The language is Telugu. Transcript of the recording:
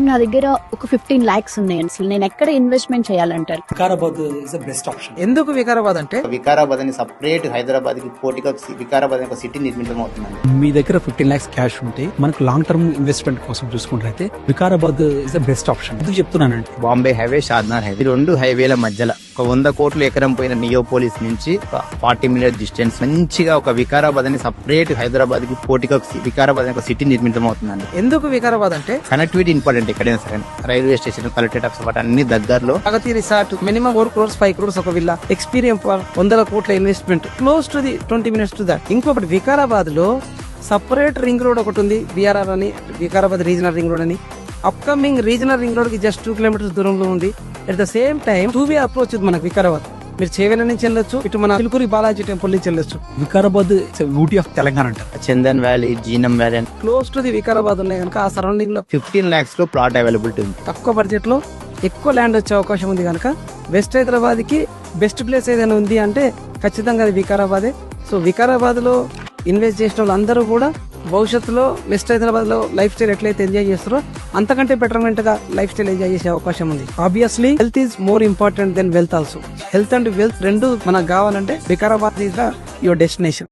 నా దగ్గర ఒక 15 lakhs ఉన్నాయండి. అసలు నేను ఎక్కడ ఇన్వెస్ట్మెంట్ చేయాలంటారు? Vikarabad is the best option. ఎందుకు వికారాబాద్ అంటే వికారాబాద్ అని సపరేట్ హైదరాబాద్ కి పోటీగా వికారాబాద్ అనే ఒక సిటీ నిర్మితమవుతుందండి. మీ దగ్గర 15 lakhs క్యాష్ ఉంటే మనకు లాంగ్ టర్మ్ ఇన్వెస్ట్మెంట్ కోసం చూసుకుంటే Vikarabad is the best option. ఎందుకు చెప్తున్నానండి, బాంబే హైవే, షాద్నగర్ హైవే, 2 హైవేల మధ్యలో ఒక 100 కోట్ల ఎకరం పోయిన నియోపోలిస్ నుంచి 40 minute డిస్టెన్స్ మంచిగా ఒక వికారాబాద్ అని సపరేట్ హైదరాబాద్ కి పోటీగా వికారాబాద్ అనే ఒక సిటీ నిర్మితమవుతుందండి. ఎందుకు వికారాబాద్ అంటే కనెక్టివిటీ ఇంపార్టెంట్. ఎక్కడైనా సరే రైల్వే స్టేషన్, కలెక్టరేట్ ఆఫీస్ వాటి అన్ని దగ్గరలో. ప్రగతి రిసార్ట్ మినిమం 4 crores 5 crores ఒక విల్లా, ఎక్స్పీరియన్స్ 100 కోట్ల investment, close to the 20 minutes to that. ఇంకొకటి వికారాబాద్ లో సపరేట్ రింగ్ రోడ్ ఒకటి ఉంది, విఆర్ఆర్ అని, వికారాబాద్ రీజనల్ రింగ్ రోడ్ అని. అప్కమింగ్ రీజనల్ రింగ్ రోడ్ కి జస్ట్ 2 kilometers దూరంలో ఉంది. At the same time 2-way approach ఉంది మనకు వికారాబాద్. మీరు చేవెల నుంచి వెళ్ళొచ్చు, ఇటు మన చిలుకూరి బాలాజీ టెంపుల్ నుంచి వెళ్ళొచ్చు. వికారాబాద్ ఊటీ ఆఫ్ తెలంగాణ అంటారు. చందన్ వ్యాలీ, జీనం వ్యాలీ అని క్లోజ్ టు ది వికారాబాద్ ఉన్నాయి కనుక ఆ సరౌండింగ్ లో 15 lakhs లో ప్లాట్ అవైలబిలిటీ ఉంది. తక్కువ బడ్జెట్ లో ఎక్కువ ల్యాండ్ వచ్చే అవకాశం ఉంది కనుక వెస్ట్ హైదరాబాద్ కి బెస్ట్ ప్లేస్ ఏదైనా ఉంది అంటే ఖచ్చితంగా అది వికారాబాదే. సో వికారాబాద్ లో ఇన్వెస్ట్ చేసిన వాళ్ళందరూ కూడా భవిష్యత్తులో వెస్ట్ హైదరాబాద్ లో లైఫ్ స్టైల్ ఎట్లయితే ఎంజాయ్ చేస్తారో అంతకంటే బెటర్మెంట్ గా లైఫ్ స్టైల్ ఎంజాయ్ చేసే అవకాశం ఉంది. Obviously health is more important than wealth also. Health and wealth రెండు మనకు కావాలంటే Vikarabad is the your destination.